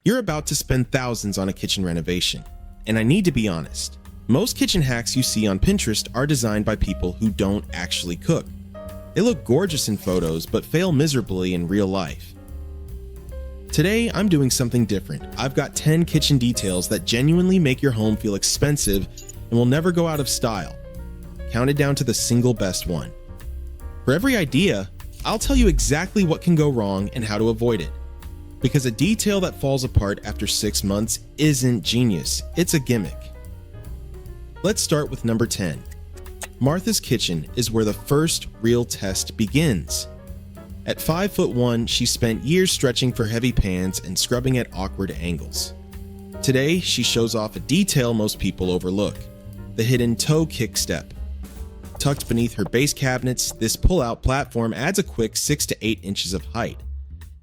You're about to spend thousands on a kitchen renovation. And I need to be honest, most kitchen hacks you see on Pinterest are designed by people who don't actually cook. They look gorgeous in photos but fail miserably in real life. Today, I'm doing something different. I've got 10 kitchen details that genuinely make your home feel expensive and will never go out of style. Counted down to the single best one. For every idea, I'll tell you exactly what can go wrong and how to avoid it. Because a detail that falls apart after 6 months isn't genius, it's a gimmick. Let's start with number 10. Martha's kitchen is where the first real test begins. At 5'1", she spent years stretching for heavy pans and scrubbing at awkward angles. Today, she shows off a detail most people overlook: the hidden toe kick step. Tucked beneath her base cabinets, this pull-out platform adds a quick 6 to 8 inches of height,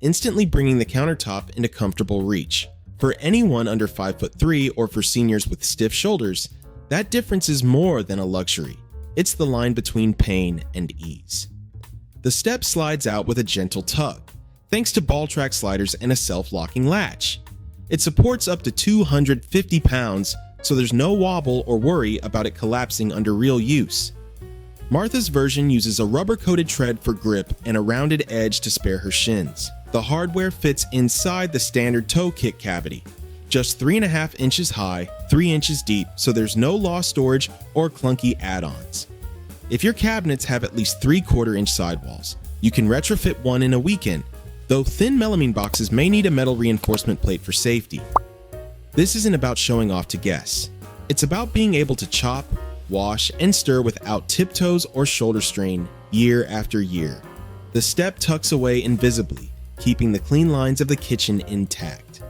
instantly bringing the countertop into comfortable reach. For anyone under 5'3" or for seniors with stiff shoulders, that difference is more than a luxury. It's the line between pain and ease. The step slides out with a gentle tug, thanks to ball track sliders and a self-locking latch. It supports up to 250 pounds, so there's no wobble or worry about it collapsing under real use. Martha's version uses a rubber-coated tread for grip and a rounded edge to spare her shins. The hardware fits inside the standard toe kick cavity, just 3.5 inches high, 3 inches deep, so there's no lost storage or clunky add-ons. If your cabinets have at least 3/4 inch sidewalls, you can retrofit one in a weekend, though thin melamine boxes may need a metal reinforcement plate for safety. This isn't about showing off to guests. It's about being able to chop, wash, and stir without tiptoes or shoulder strain year after year. The step tucks away invisibly, keeping the clean lines of the kitchen intact.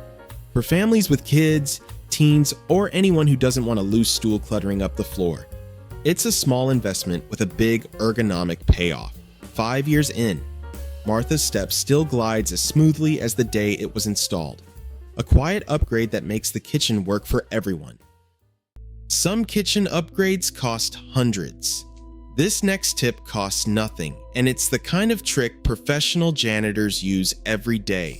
For families with kids, teens, or anyone who doesn't want a loose stool cluttering up the floor, it's a small investment with a big ergonomic payoff. 5 years in, Martha's step still glides as smoothly as the day it was installed. A quiet upgrade that makes the kitchen work for everyone. Some kitchen upgrades cost hundreds. This next tip costs nothing, and it's the kind of trick professional janitors use every day.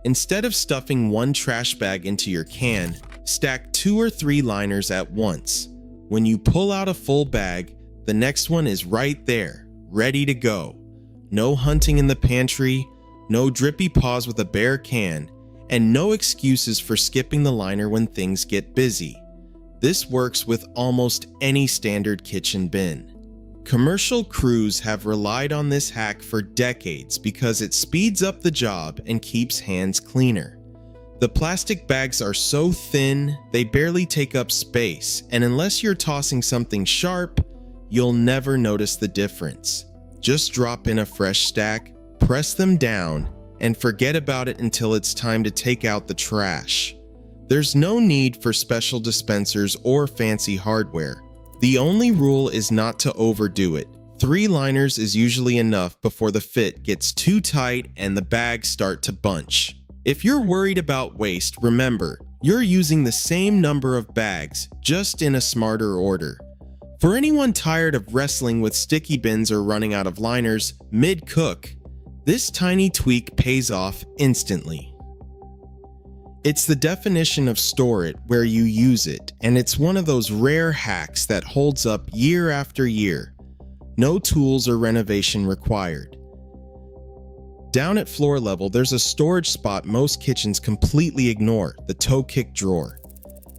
Instead of stuffing one trash bag into your can, stack 2 or 3 liners at once. When you pull out a full bag, the next one is right there, ready to go. No hunting in the pantry, no drippy paws with a bare can, and no excuses for skipping the liner when things get busy. This works with almost any standard kitchen bin. Commercial crews have relied on this hack for decades because it speeds up the job and keeps hands cleaner. The plastic bags are so thin, they barely take up space, and unless you're tossing something sharp, you'll never notice the difference. Just drop in a fresh stack, press them down, and forget about it until it's time to take out the trash. There's no need for special dispensers or fancy hardware. The only rule is not to overdo it. 3 liners is usually enough before the fit gets too tight and the bags start to bunch. If you're worried about waste, remember, you're using the same number of bags, just in a smarter order. For anyone tired of wrestling with sticky bins or running out of liners mid-cook, this tiny tweak pays off instantly. It's the definition of store it where you use it, and it's one of those rare hacks that holds up year after year. No tools or renovation required. Down at floor level, there's a storage spot most kitchens completely ignore: the toe kick drawer.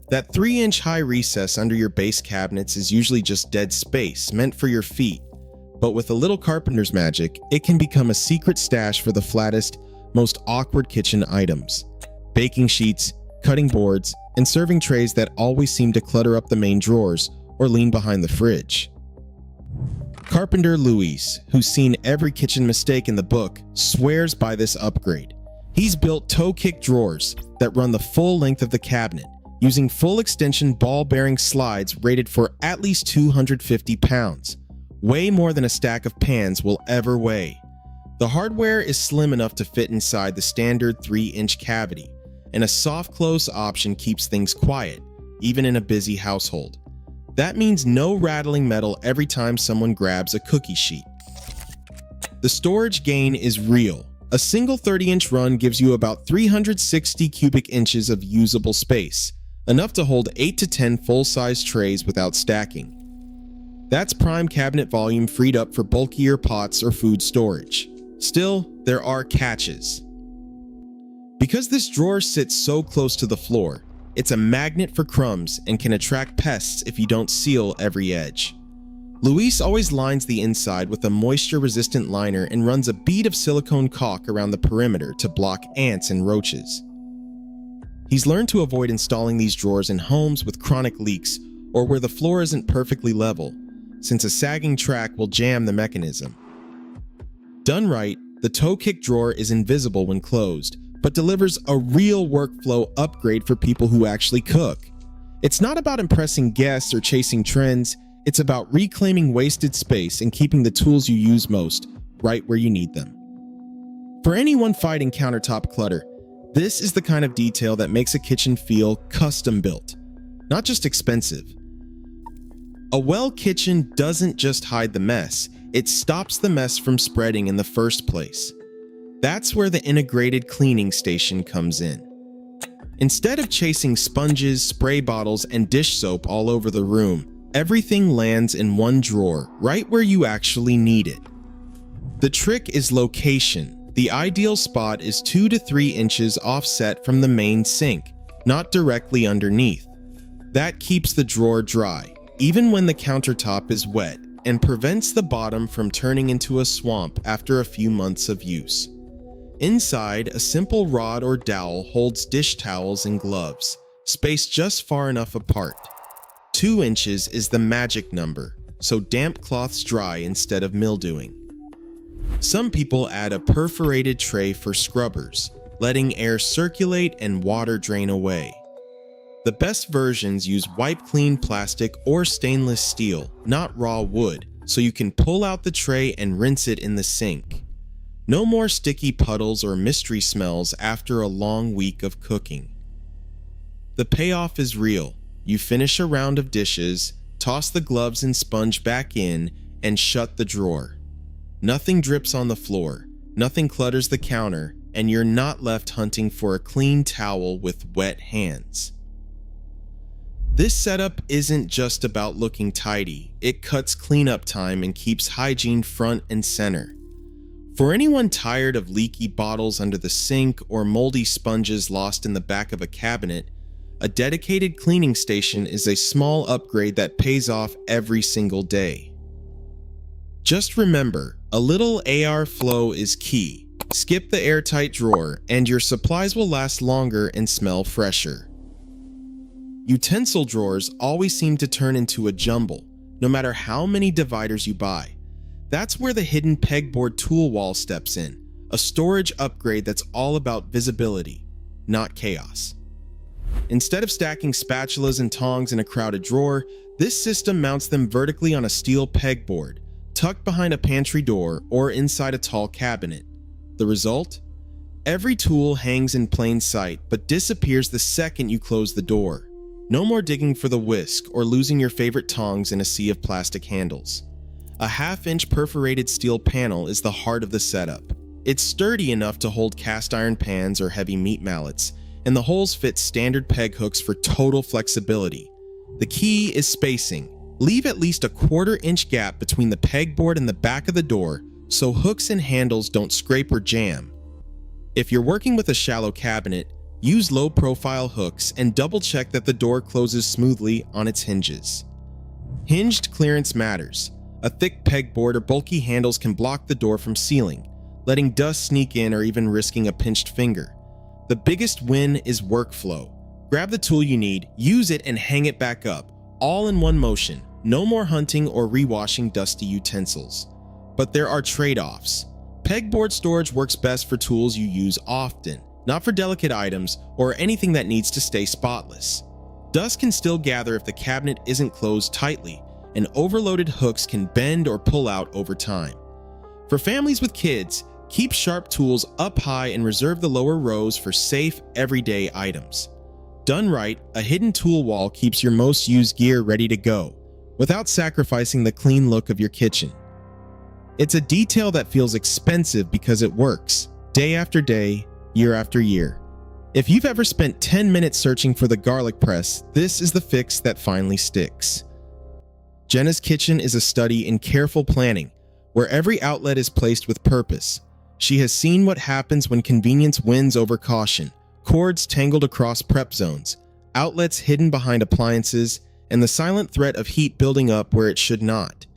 That 3-inch high recess under your base cabinets is usually just dead space meant for your feet, but with a little carpenter's magic, it can become a secret stash for the flattest, most awkward kitchen items. Baking sheets, cutting boards, and serving trays that always seem to clutter up the main drawers or lean behind the fridge. Carpenter Louis, who's seen every kitchen mistake in the book, swears by this upgrade. He's built toe kick drawers that run the full length of the cabinet, using full extension ball bearing slides rated for at least 250 pounds, way more than a stack of pans will ever weigh. The hardware is slim enough to fit inside the standard 3-inch cavity, and a soft close option keeps things quiet, even in a busy household. That means no rattling metal every time someone grabs a cookie sheet. The storage gain is real. A single 30-inch run gives you about 360 cubic inches of usable space, enough to hold 8 to 10 full-size trays without stacking. That's prime cabinet volume freed up for bulkier pots or food storage. Still, there are catches. Because this drawer sits so close to the floor, it's a magnet for crumbs and can attract pests if you don't seal every edge. Luis always lines the inside with a moisture-resistant liner and runs a bead of silicone caulk around the perimeter to block ants and roaches. He's learned to avoid installing these drawers in homes with chronic leaks or where the floor isn't perfectly level, since a sagging track will jam the mechanism. Done right, the toe kick drawer is invisible when closed, but delivers a real workflow upgrade for people who actually cook. It's not about impressing guests or chasing trends, it's about reclaiming wasted space and keeping the tools you use most right where you need them. For anyone fighting countertop clutter, this is the kind of detail that makes a kitchen feel custom-built, not just expensive. A well kitchen doesn't just hide the mess, it stops the mess from spreading in the first place. That's where the integrated cleaning station comes in. Instead of chasing sponges, spray bottles, and dish soap all over the room, everything lands in one drawer, right where you actually need it. The trick is location. The ideal spot is 2 to 3 inches offset from the main sink, not directly underneath. That keeps the drawer dry, even when the countertop is wet, and prevents the bottom from turning into a swamp after a few months of use. Inside, a simple rod or dowel holds dish towels and gloves, spaced just far enough apart. 2 inches is the magic number, so damp cloths dry instead of mildewing. Some people add a perforated tray for scrubbers, letting air circulate and water drain away. The best versions use wipe-clean plastic or stainless steel, not raw wood, so you can pull out the tray and rinse it in the sink. No more sticky puddles or mystery smells after a long week of cooking. The payoff is real. You finish a round of dishes, toss the gloves and sponge back in, and shut the drawer. Nothing drips on the floor, nothing clutters the counter, and you're not left hunting for a clean towel with wet hands. This setup isn't just about looking tidy, it cuts cleanup time and keeps hygiene front and center. For anyone tired of leaky bottles under the sink or moldy sponges lost in the back of a cabinet, a dedicated cleaning station is a small upgrade that pays off every single day. Just remember, a little AR flow is key. Skip the airtight drawer, and your supplies will last longer and smell fresher. Utensil drawers always seem to turn into a jumble, no matter how many dividers you buy. That's where the hidden pegboard tool wall steps in, a storage upgrade that's all about visibility, not chaos. Instead of stacking spatulas and tongs in a crowded drawer, this system mounts them vertically on a steel pegboard, tucked behind a pantry door or inside a tall cabinet. The result? Every tool hangs in plain sight but disappears the second you close the door. No more digging for the whisk or losing your favorite tongs in a sea of plastic handles. A 1/2-inch perforated steel panel is the heart of the setup. It's sturdy enough to hold cast iron pans or heavy meat mallets, and the holes fit standard peg hooks for total flexibility. The key is spacing. Leave at least a 1/4-inch gap between the pegboard and the back of the door so hooks and handles don't scrape or jam. If you're working with a shallow cabinet, use low-profile hooks and double-check that the door closes smoothly on its hinges. Hinged clearance matters. A thick pegboard or bulky handles can block the door from sealing, letting dust sneak in or even risking a pinched finger. The biggest win is workflow. Grab the tool you need, use it, and hang it back up, all in one motion. No more hunting or rewashing dusty utensils. But there are trade-offs. Pegboard storage works best for tools you use often, not for delicate items or anything that needs to stay spotless. Dust can still gather if the cabinet isn't closed tightly, and overloaded hooks can bend or pull out over time. For families with kids, keep sharp tools up high and reserve the lower rows for safe, everyday items. Done right, a hidden tool wall keeps your most used gear ready to go, without sacrificing the clean look of your kitchen. It's a detail that feels expensive because it works, day after day, year after year. If you've ever spent 10 minutes searching for the garlic press, this is the fix that finally sticks. Jenna's kitchen is a study in careful planning, where every outlet is placed with purpose. She has seen what happens when convenience wins over caution: cords tangled across prep zones, outlets hidden behind appliances, and the silent threat of heat building up where it should not.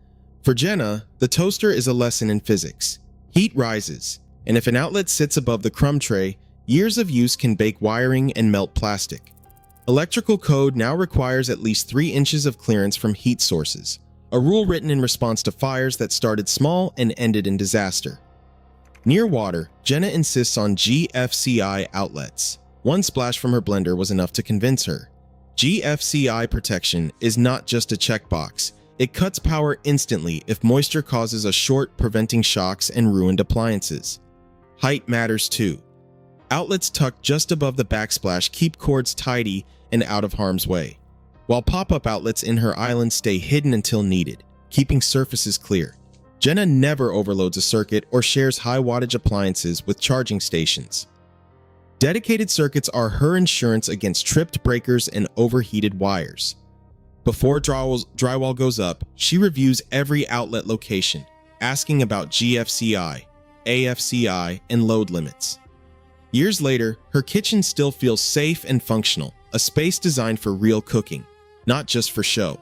For Jenna, the toaster is a lesson in physics. Heat rises, and if an outlet sits above the crumb tray, years of use can bake wiring and melt plastic. Electrical code now requires at least 3 inches of clearance from heat sources, a rule written in response to fires that started small and ended in disaster. Near water, Jenna insists on GFCI outlets. One splash from her blender was enough to convince her. GFCI protection is not just a checkbox. It cuts power instantly if moisture causes a short, preventing shocks and ruined appliances. Height matters too. Outlets tucked just above the backsplash keep cords tidy and out of harm's way, while pop-up outlets in her island stay hidden until needed, keeping surfaces clear. Jenna never overloads a circuit or shares high-wattage appliances with charging stations. Dedicated circuits are her insurance against tripped breakers and overheated wires. Before drywall goes up, she reviews every outlet location, asking about GFCI, AFCI, and load limits. Years later, her kitchen still feels safe and functional, a space designed for real cooking, not just for show.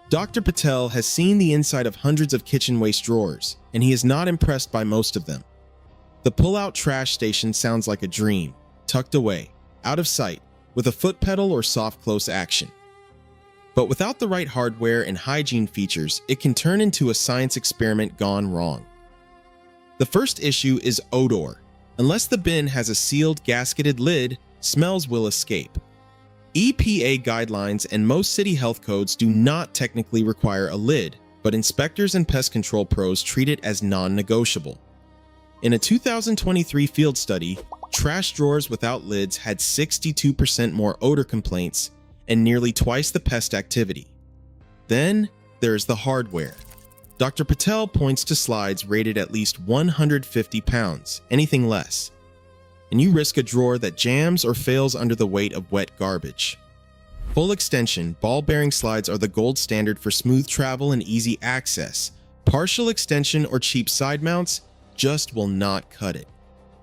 Dr. Patel has seen the inside of hundreds of kitchen waste drawers, and he is not impressed by most of them. The pull-out trash station sounds like a dream, tucked away, out of sight, with a foot pedal or soft close action. But without the right hardware and hygiene features, it can turn into a science experiment gone wrong. The first issue is odor. Unless the bin has a sealed, gasketed lid, smells will escape. EPA guidelines and most city health codes do not technically require a lid, but inspectors and pest control pros treat it as non-negotiable. In a 2023 field study, trash drawers without lids had 62% more odor complaints and nearly twice the pest activity. Then there's the hardware. Dr. Patel points to slides rated at least 150 pounds, anything less, and you risk a drawer that jams or fails under the weight of wet garbage. Full extension, ball-bearing slides are the gold standard for smooth travel and easy access. Partial extension or cheap side mounts just will not cut it.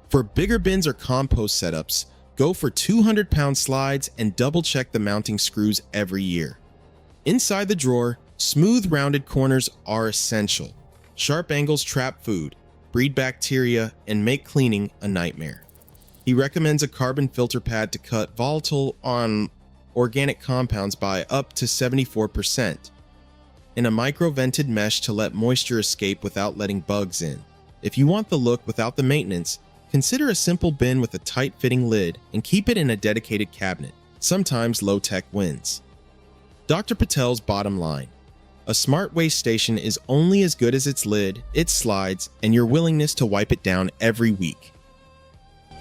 For bigger bins or compost setups, go for 200-pound slides and double-check the mounting screws every year. Inside the drawer, smooth rounded corners are essential. Sharp angles trap food, breed bacteria, and make cleaning a nightmare. He recommends a carbon filter pad to cut volatile on organic compounds by up to 74%, and a micro-vented mesh to let moisture escape without letting bugs in. If you want the look without the maintenance, consider a simple bin with a tight-fitting lid and keep it in a dedicated cabinet. Sometimes low-tech wins. Dr. Patel's bottom line: a smart waste station is only as good as its lid, its slides, and your willingness to wipe it down every week.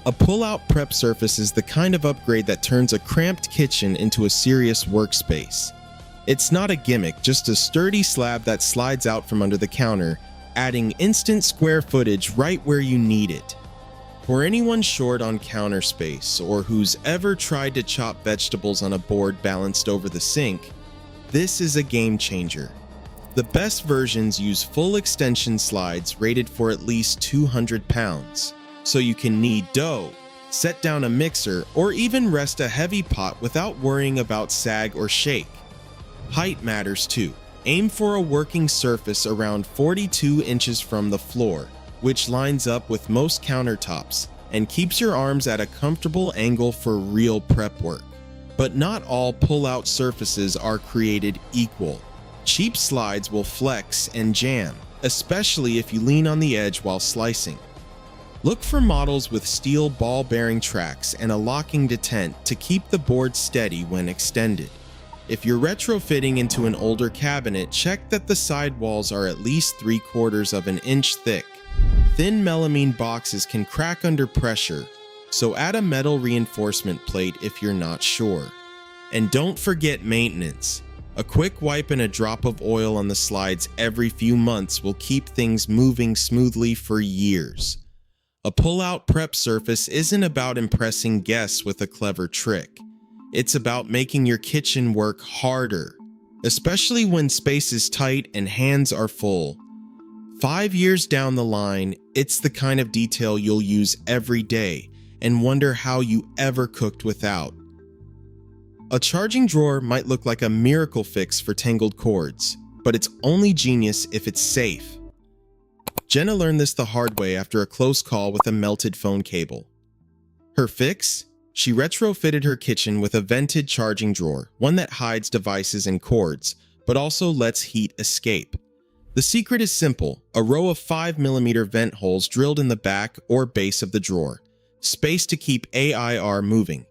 A pull-out prep surface is the kind of upgrade that turns a cramped kitchen into a serious workspace. It's not a gimmick, just a sturdy slab that slides out from under the counter, adding instant square footage right where you need it. For anyone short on counter space or who's ever tried to chop vegetables on a board balanced over the sink, this is a game changer. The best versions use full extension slides rated for at least 200 pounds, so you can knead dough, set down a mixer, or even rest a heavy pot without worrying about sag or shake. Height matters too. Aim for a working surface around 42 inches from the floor, which lines up with most countertops and keeps your arms at a comfortable angle for real prep work. But not all pull-out surfaces are created equal. Cheap slides will flex and jam, especially if you lean on the edge while slicing. Look for models with steel ball-bearing tracks and a locking detent to keep the board steady when extended. If you're retrofitting into an older cabinet, check that the sidewalls are at least 3/4 of an inch thick. Thin melamine boxes can crack under pressure, so add a metal reinforcement plate if you're not sure. And don't forget maintenance. A quick wipe and a drop of oil on the slides every few months will keep things moving smoothly for years. A pull-out prep surface isn't about impressing guests with a clever trick. It's about making your kitchen work harder, especially when space is tight and hands are full. 5 years down the line, it's the kind of detail you'll use every day and wonder how you ever cooked without. A charging drawer might look like a miracle fix for tangled cords, but it's only genius if it's safe. Jenna learned this the hard way after a close call with a melted phone cable. Her fix? She retrofitted her kitchen with a vented charging drawer, one that hides devices and cords, but also lets heat escape. The secret is simple: a row of 5mm vent holes drilled in the back or base of the drawer, space to keep AIR moving.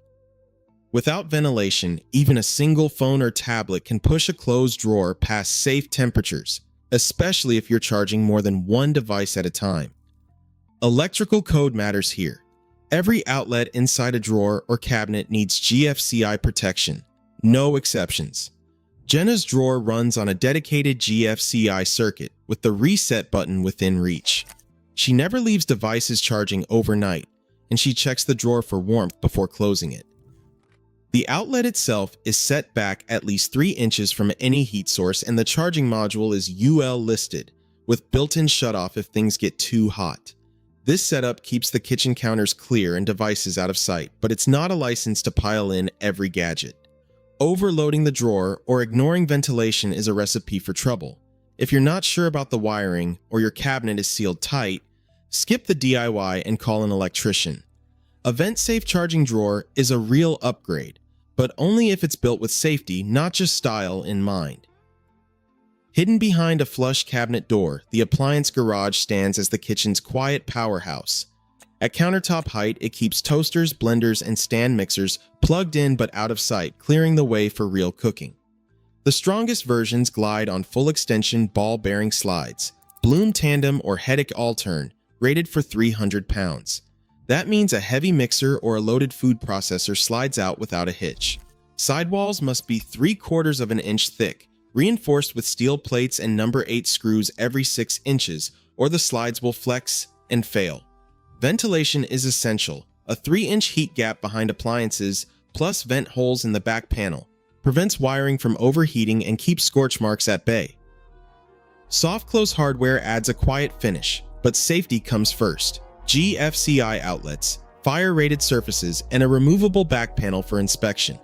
Without ventilation, even a single phone or tablet can push a closed drawer past safe temperatures, especially if you're charging more than one device at a time. Electrical code matters here. Every outlet inside a drawer or cabinet needs GFCI protection. No exceptions. Jenna's drawer runs on a dedicated GFCI circuit with the reset button within reach. She never leaves devices charging overnight, and she checks the drawer for warmth before closing it. The outlet itself is set back at least 3 inches from any heat source, and the charging module is UL listed, with built-in shutoff if things get too hot. This setup keeps the kitchen counters clear and devices out of sight, but it's not a license to pile in every gadget. Overloading the drawer or ignoring ventilation is a recipe for trouble. If you're not sure about the wiring or your cabinet is sealed tight, skip the DIY and call an electrician. A vent-safe charging drawer is a real upgrade, but only if it's built with safety, not just style, in mind. Hidden behind a flush cabinet door, the appliance garage stands as the kitchen's quiet powerhouse. At countertop height, it keeps toasters, blenders, and stand mixers plugged in but out of sight, clearing the way for real cooking. The strongest versions glide on full extension ball-bearing slides, Bloom Tandem or Headache All-Turn, rated for 300 pounds. That means a heavy mixer or a loaded food processor slides out without a hitch. Sidewalls must be 3/4 of an inch thick, reinforced with steel plates and number 8 screws every 6 inches, or the slides will flex and fail. Ventilation is essential. A 3-inch heat gap behind appliances, plus vent holes in the back panel, prevents wiring from overheating and keeps scorch marks at bay. Soft close hardware adds a quiet finish, but safety comes first. GFCI outlets, fire-rated surfaces, and a removable back panel for inspection.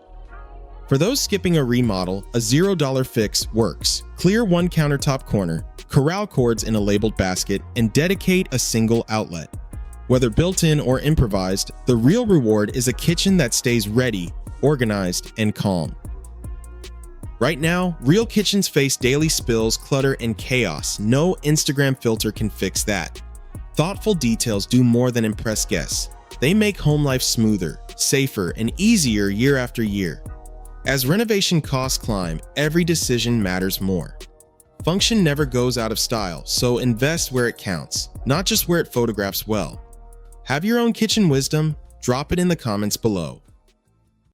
For those skipping a remodel, a $0 fix works. Clear one countertop corner, corral cords in a labeled basket, and dedicate a single outlet. Whether built-in or improvised, the real reward is a kitchen that stays ready, organized, and calm. Right now, real kitchens face daily spills, clutter, and chaos. No Instagram filter can fix that. Thoughtful details do more than impress guests. They make home life smoother, safer, and easier year after year. As renovation costs climb, every decision matters more. Function never goes out of style, so invest where it counts, not just where it photographs well. Have your own kitchen wisdom? Drop it in the comments below.